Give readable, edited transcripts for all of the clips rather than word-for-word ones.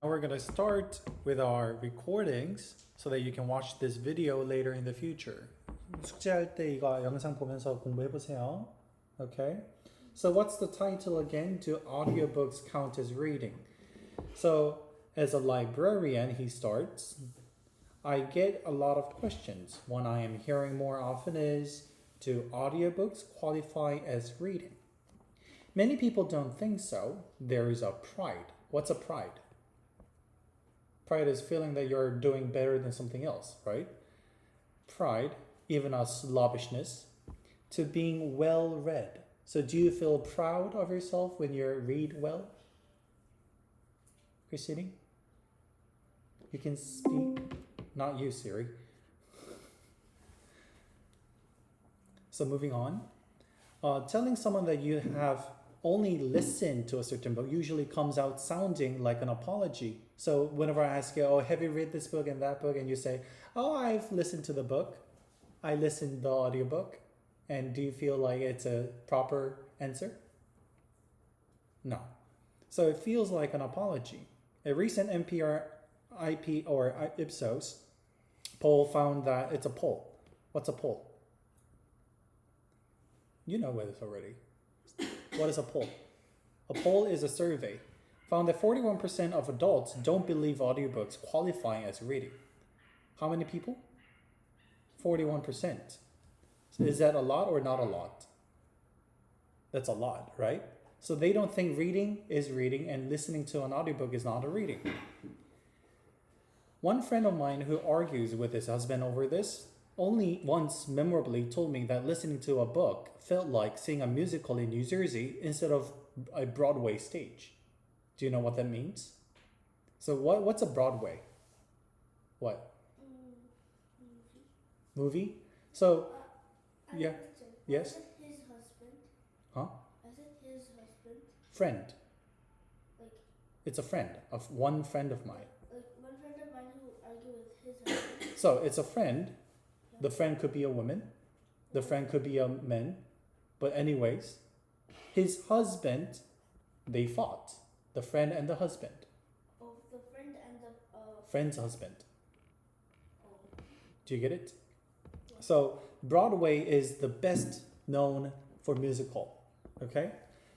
We're going to start with our recordings so that you can watch this video later in the future. 숙제할 때 이거 영상 보면서 공부해 보세요. Okay? So what's the title again? Do audiobooks count as reading? So as a librarian, he starts, I get a lot of questions. One I am hearing more often is, do audiobooks qualify as reading? Many people don't think so. There is a pride. What's a pride? Pride is feeling that you're doing better than something else, right? Pride, even a slobbishness, to being well read. So do you feel proud of yourself when you read well? Christine? You can speak. Not you, Siri. So moving on. Telling someone that you have only listened to a certain book usually comes out sounding like an apology. So whenever I ask you, oh, have you read this book and that book? And you say, oh, I've listened to the book. I listened to the audiobook. And do you feel like it's a proper answer? No. So it feels like an apology. A recent NPR IP or Ipsos poll found that it's a poll. What's a poll? You know what it is already. What is a poll? A poll is a survey. Found that 41% of adults don't believe audiobooks qualify as reading. How many people? 41%. So is that a lot or not a lot? That's a lot, right? So they don't think reading is reading and listening to an audiobook is not a reading. One friend of mine who argues with his husband over this only once memorably told me that listening to a book felt like seeing a musical in New Jersey instead of a Broadway stage. Do you know what that means? So what's a Broadway? What? Movie? So, yeah. Yes? His husband. Huh? I said his husband. Friend. Like. It's a friend of one friend of mine. Like one friend of mine who argued with his husband. So it's a friend. The friend could be a woman. The friend could be a man. But anyways, his husband, they fought. The friend and the husband. Oh, the friend and the friend's husband. Oh. Do you get it? Yeah. So Broadway is the best known for musical. Okay?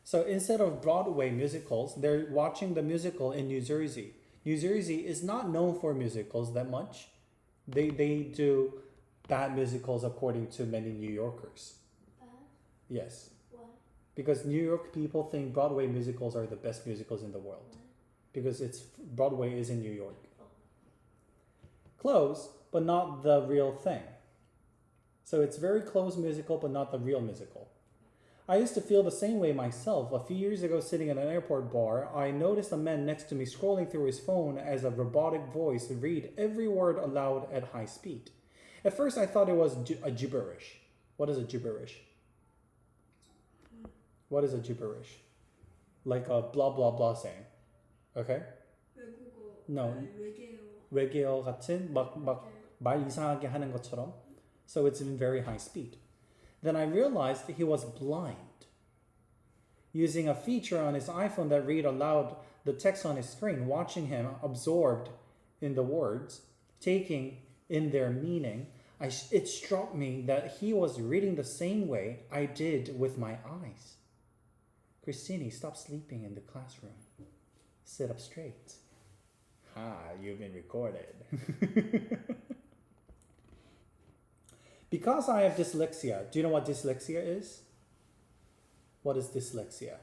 So instead of Broadway musicals, they're watching the musical in New Jersey. New Jersey is not known for musicals that much. They do bad musicals according to many New Yorkers. Yes. Why? Because New York people think Broadway musicals are the best musicals in the world. Why? Because Broadway is in New York. Oh. Close, but not the real thing. So it's very close musical, but not the real musical. I used to feel the same way myself. A few years ago, sitting in an airport bar, I noticed a man next to me scrolling through his phone as a robotic voice read every word aloud at high speed. At first, I thought it was a gibberish. What is a gibberish? What is a gibberish? Like a blah blah blah saying. Okay? No. 외계어 같은 막 말 이상하게 하는 것처럼. So it's in very high speed. Then I realized he was blind. Using a feature on his iPhone that read aloud the text on his screen, watching him absorbed in the words, taking in their meaning, it struck me that he was reading the same way I did with my eyes. Christine, stop sleeping in the classroom. Sit up straight. You've been recorded. Because I have dyslexia, do you know what dyslexia is? What is dyslexia?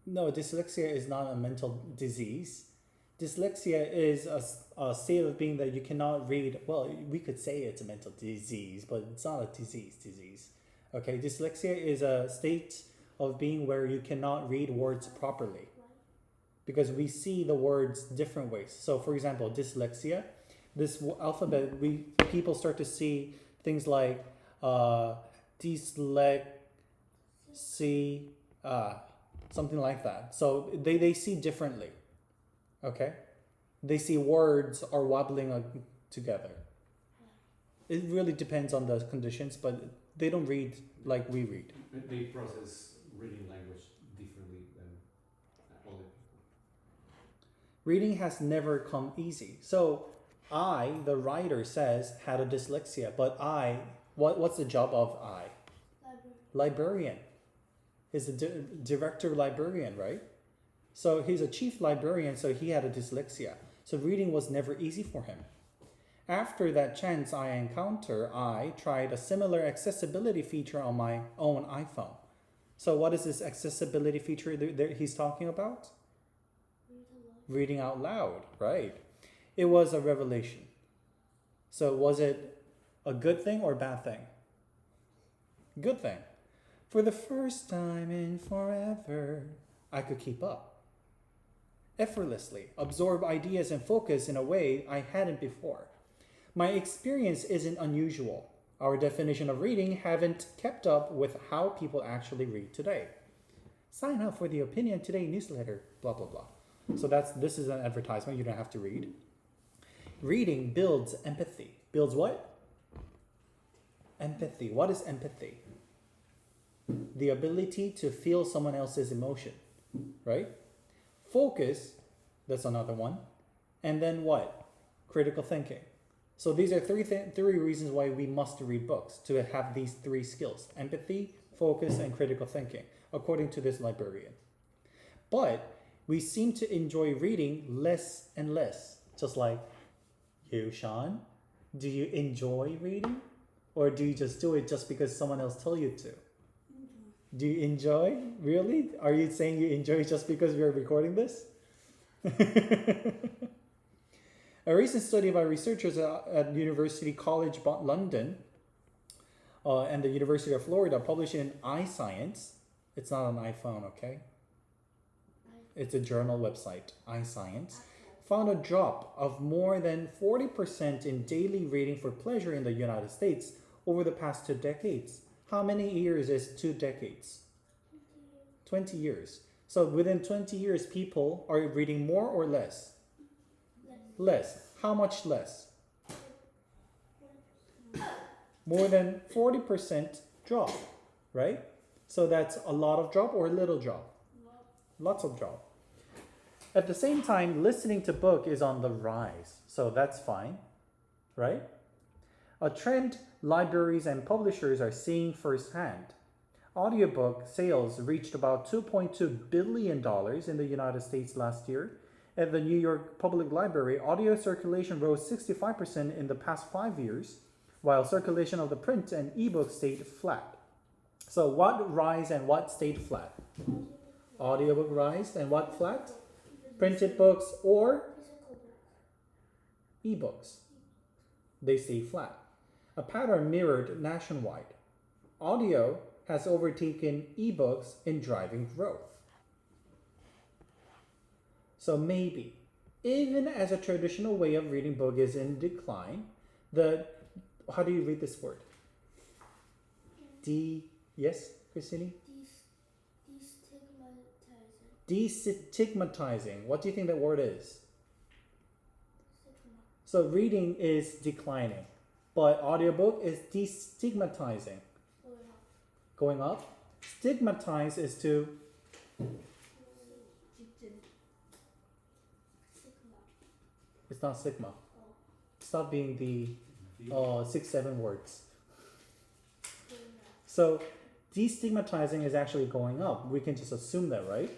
No, dyslexia is not a mental disease. Dyslexia is a state of being that you cannot read. Well, we could say it's a mental disease, but it's not a disease. Okay, dyslexia is a state of being where you cannot read words properly. Because we see the words different ways. So for example, dyslexia, this alphabet, people start to see things like dyslexia, something like that. So they see differently. Okay? They see words are wobbling together. It really depends on the conditions, but they don't read like we read. They process reading language differently than other people. Reading has never come easy. So I, the writer, says had a dyslexia, but what's the job of I? Librarian. He's the director librarian, right? So he's a chief librarian, so he had a dyslexia. So reading was never easy for him. After that chance I encounter, I tried a similar accessibility feature on my own iPhone. So what is this accessibility feature that he's talking about? Reading out loud, right? It was a revelation. So was it a good thing or a bad thing? Good thing. For the first time in forever, I could keep up. Effortlessly, absorb ideas and focus in a way I hadn't before. My experience isn't unusual. Our definition of reading haven't kept up with how people actually read today. Sign up for the Opinion Today newsletter, blah, blah, blah. So this is an advertisement, you don't have to read. Reading builds empathy. Builds what? Empathy. What is empathy? The ability to feel someone else's emotion, right? Focus, that's another one. And then what? Critical thinking. So these are three reasons why we must read books, to have these three skills: empathy, focus, and critical thinking, according to this librarian. But we seem to enjoy reading less and less. Just like you, Sean. Do you enjoy reading? Or do you just do it just because someone else told you to? Do you enjoy? Really? Are you saying you enjoy just because we're recording this? A recent study by researchers at University College London and the University of Florida, published in iScience. It's not an iPhone, okay? It's a journal website, iScience. Found a drop of more than 40% in daily reading for pleasure in the United States over the past 2 decades. How many years is 2 decades? 20 years. So within 20 years, people are reading more or less? Less. How much less? More than 40% drop, right? So that's a lot of drop or a little drop? Lots of drop. At the same time, listening to book is on the rise. So that's fine, right? A trend libraries and publishers are seeing firsthand. Audiobook sales reached about $2.2 billion in the United States last year. At the New York Public Library, audio circulation rose 65% in the past 5 years, while circulation of the print and ebook stayed flat. So what rise and what stayed flat? Audiobook rise and what flat? Printed books or ebooks. They stay flat. A pattern mirrored nationwide. Audio has overtaken ebooks in driving growth. So maybe, even as a traditional way of reading book is in decline, how do you read this word? Yes, Christine? Destigmatizing. What do you think that word is? So reading is declining, but audiobook is destigmatizing. Going up. Stigmatize is to it's not sigma. Stop being the 6-7 words. So destigmatizing is actually going up. We can just assume that, right?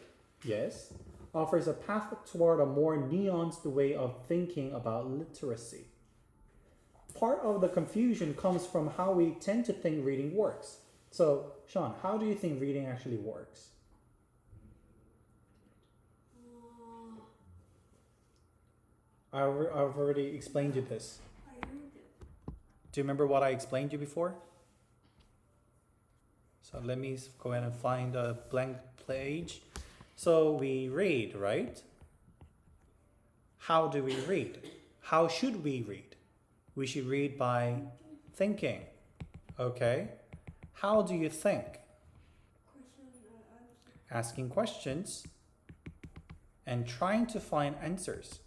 Yes. Offers a path toward a more nuanced way of thinking about literacy. Part of the confusion comes from how we tend to think reading works. So, Sean, how do you think reading actually works? I've already explained you this. Do you remember what I explained you before? So let me go ahead and find a blank page. So we read, right? How do we read? How should we read? We should read by thinking. Okay. How do you think? Asking questions and trying to find answers.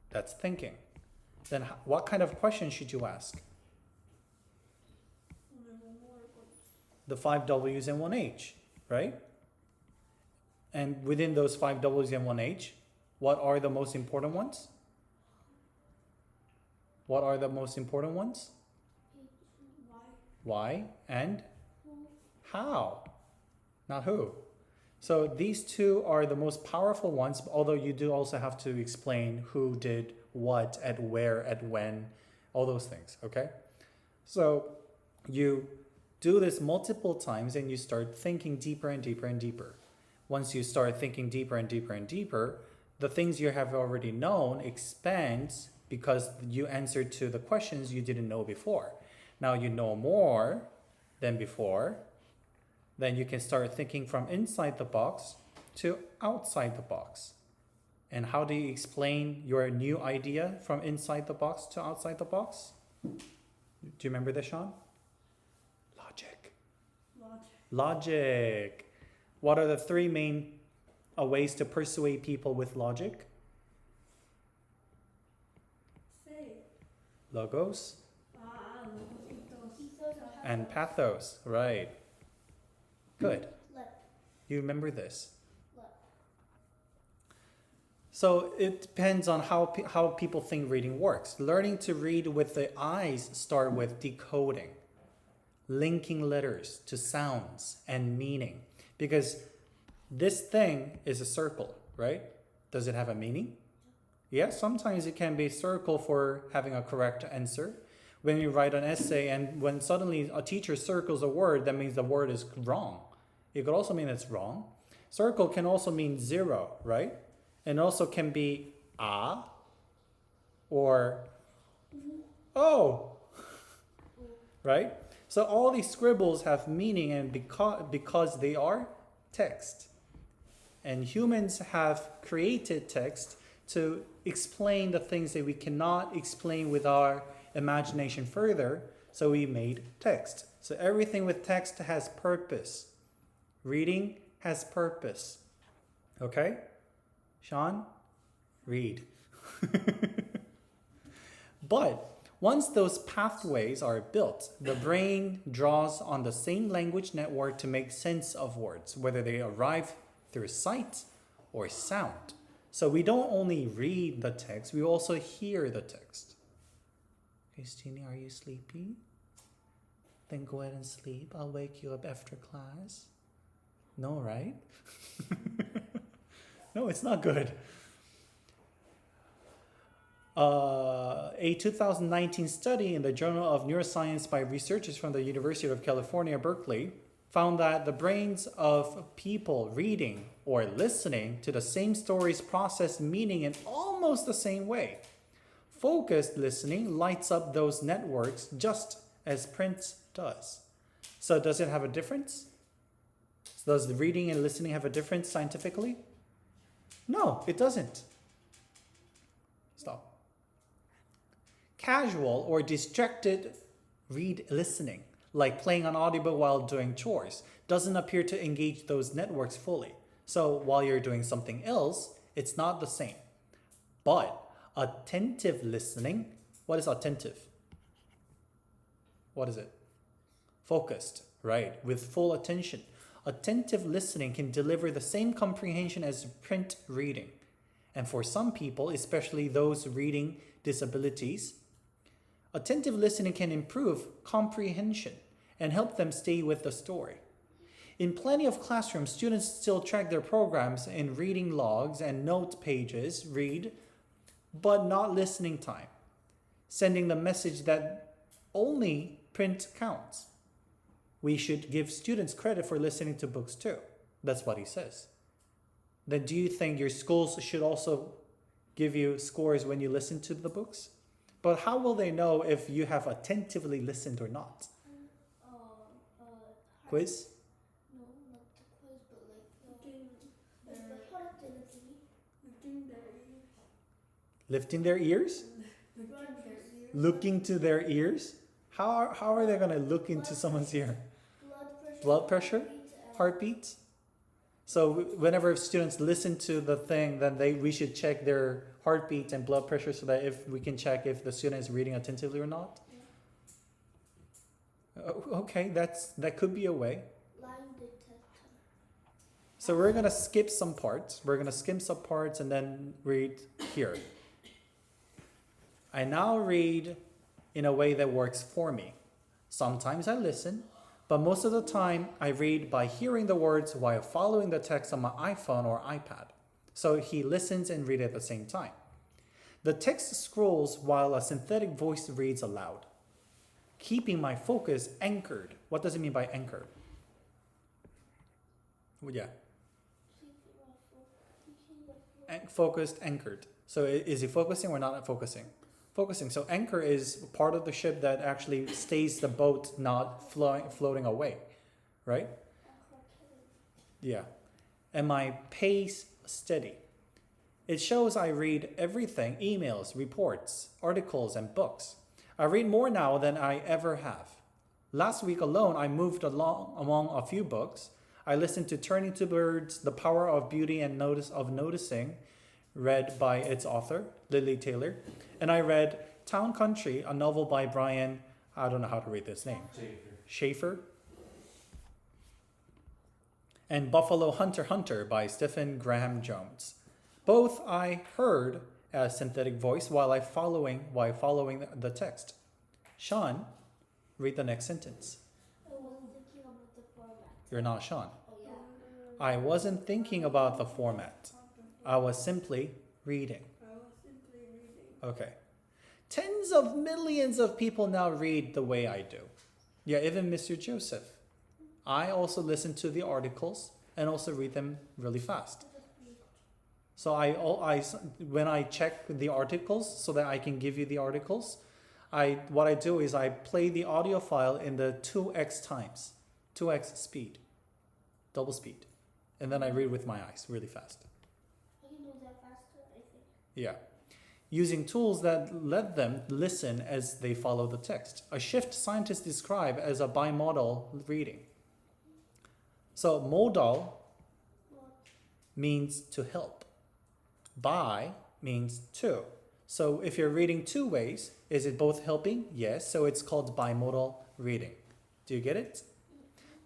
That's thinking. Then what kind of questions should you ask? The 5 W's and 1 H, right? And within those 5 W's and 1 H, What are the most important ones? What are the most important ones? Why and how, not who. So these two are the most powerful ones, although you do also have to explain who did what, at where, at when, all those things, okay? So you do this multiple times and you start thinking deeper and deeper and deeper. Once you start thinking deeper and deeper and deeper, the things you have already known expands because you answered to the questions you didn't know before. Now you know more than before. Then you can start thinking from inside the box to outside the box. And how do you explain your new idea from inside the box to outside the box? Do you remember this, Sean? Logic. Logic. What are the three main ways to persuade people with logic? Logos and pathos, right? Good. You remember this. So it depends on how people think reading works. Learning to read with the eyes start with decoding, linking letters to sounds and meaning. Because this thing is a circle, right? Does it have a meaning? Yes, sometimes it can be circle for having a correct answer. When you write an essay and when suddenly a teacher circles a word, that means the word is wrong. It could also mean it's wrong. Circle can also mean 0, right? And also can be or oh, right? So all these scribbles have meaning, and because they are text. And humans have created text to explain the things that we cannot explain with our imagination further, so we made text. So everything with text has purpose. Reading has purpose. Okay? Sean? Read. But once those pathways are built, the brain draws on the same language network to make sense of words, whether they arrive through sight or sound. So we don't only read the text, we also hear the text. Christine, are you sleepy? Then go ahead and sleep. I'll wake you up after class. No, right? No, it's not good. A 2019 study in the Journal of Neuroscience by researchers from the University of California, Berkeley, found that the brains of people reading or listening to the same stories process meaning in almost the same way. Focused listening lights up those networks just as print does. So does it have a difference? Does the reading and listening have a difference scientifically? No, it doesn't. Stop. Casual or distracted listening, like playing an audiobook while doing chores, doesn't appear to engage those networks fully. So while you're doing something else, it's not the same. But attentive listening, what is attentive? What is it? Focused, right? With full attention. Attentive listening can deliver the same comprehension as print reading. And for some people, especially those reading disabilities, attentive listening can improve comprehension and help them stay with the story. In plenty of classrooms, students still track their programs in reading logs and note pages, but not listening time, sending the message that only print counts. We should give students credit for listening to books too. That's what he says. Then do you think your schools should also give you scores when you listen to the books? But how will they know if you have attentively listened or not? Quiz? No, not the quiz, but like Lifting their ears? Looking to their ears? How are they going to look into someone's ear? Blood pressure? Heartbeat? So whenever students listen to the thing, then we should check their heartbeat and blood pressure so that if we can check if the student is reading attentively or not. Okay, that could be a way. Lie detector. So we're going to skip some parts. We're going to skim some parts and then read here. I now read in a way that works for me. Sometimes I listen, but most of the time I read by hearing the words while following the text on my iPhone or iPad. So he listens and reads at the same time. The text scrolls while a synthetic voice reads aloud, keeping my focus anchored. What does it mean by anchored? Well, yeah. Focused, anchored. So is he focusing or not focusing? Focusing. So anchor is part of the ship that actually stays the boat not floating away, right? Yeah. And my pace steady. It shows I read everything, emails, reports, articles, and books. I read more now than I ever have. Last week alone, I moved along among a few books. I listened to Turning to Birds, The Power of Beauty and Noticing, read by its author, Lily Taylor. And I read Town Country, a novel by Brian, I don't know how to read this name. Schaefer. And Buffalo Hunter by Stephen Graham Jones. Both I heard as synthetic voice while following the text. Sean, read the next sentence. I wasn't thinking about the format. You're not Sean. Oh, yeah. I wasn't thinking about the format. I was simply reading. Okay. Tens of millions of people now read the way I do. Yeah, even Mr. Joseph. I also listen to the articles and also read them really fast. So when I check the articles so that I can give you the articles, what I do is I play the audio file in the 2x times, 2x speed, double speed. And then I read with my eyes really fast. I can do that faster, I think. Yeah. Using tools that let them listen as they follow the text. A shift scientists describe as a bimodal reading. So modal means to help. Bi means two. So if you're reading two ways, is it both helping? Yes. So it's called bimodal reading. Do you get it?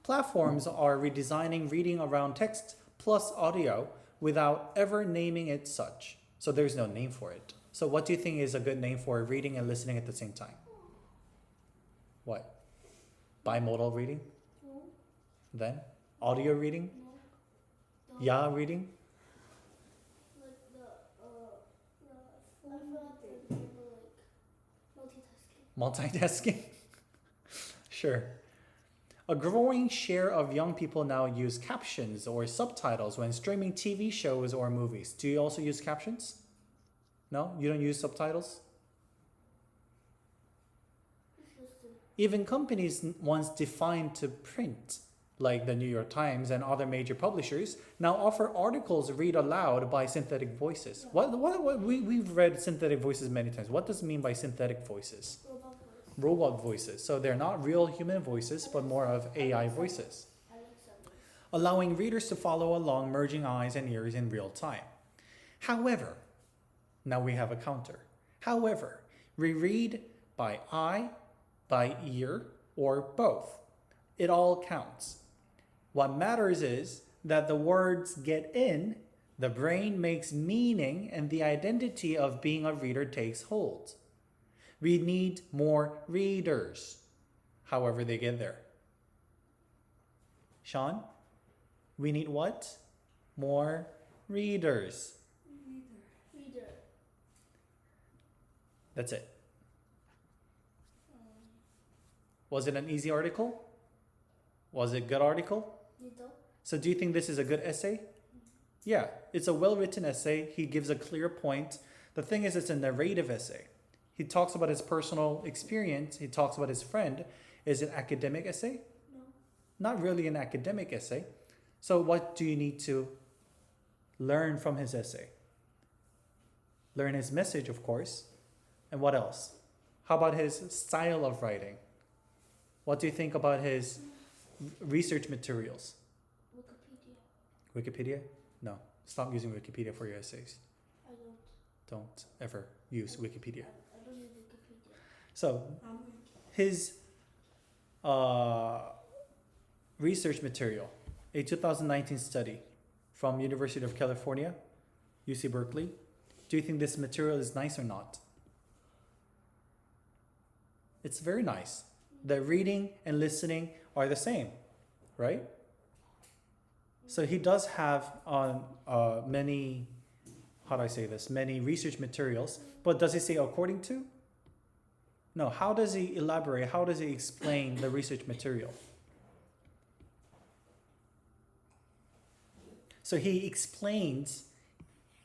Platforms are redesigning reading around text plus audio without ever naming it such. So there's no name for it. So what do you think is a good name for reading and listening at the same time? What? Bimodal reading? No. Then? Audio reading? No. Yeah reading? Like I forgot the name, like multitasking. Multitasking? Sure. A growing share of young people now use captions or subtitles when streaming TV shows or movies. Do you also use captions? No? You don't use subtitles? Even companies once defined to print, like the New York Times and other major publishers, now offer articles read aloud by synthetic voices. We've read synthetic voices many times. What does it mean by synthetic voices? Robot voices. So they're not real human voices, but more of AI voices. Allowing readers to follow along, merging eyes and ears in real time. However, now we have a counter. However, we read by eye, by ear, or both. It all counts. What matters is that the words get in, the brain makes meaning, and the identity of being a reader takes hold. We need more readers, however they get there. Sean, we need what? More readers. Reader. That's it. Was it an easy article? Was it a good article? Little. So do you think this is a good essay? Yeah, it's a well-written essay. He gives a clear point. The thing is, it's a narrative essay. He talks about his personal experience. He talks about his friend. Is it an academic essay? No. Not really an academic essay. So what do you need to learn from his essay? Learn his message, of course. And what else? How about his style of writing? What do you think about his research materials? Wikipedia. Wikipedia? No. Stop using Wikipedia for your essays. I don't. Don't ever use Wikipedia. I don't use Wikipedia. So, his research material, a 2019 study, from University of California, UC Berkeley. Do you think this material is nice or not? It's very nice. The reading and listening are the same, right? So he does have many, how do I say this, many research materials, but does he say according to? No, how does he elaborate? How does he explain the research material? So he explains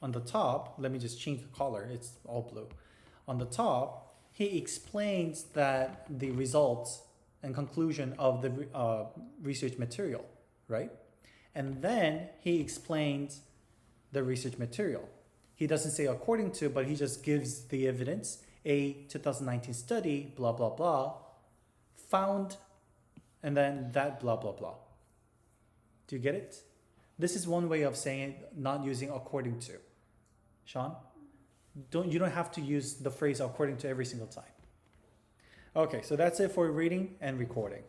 on the top, let me just change the color, it's all blue. On the top, he explains that the results and conclusion of the research material, right? And then he explains the research material. He doesn't say according to, but he just gives the evidence. A 2019 study, blah, blah, blah, found, and then that blah, blah, blah. Do you get it? This is one way of saying it, not using according to. Sean? You don't have to use the phrase according to every single time. Okay, so that's it for reading and recording.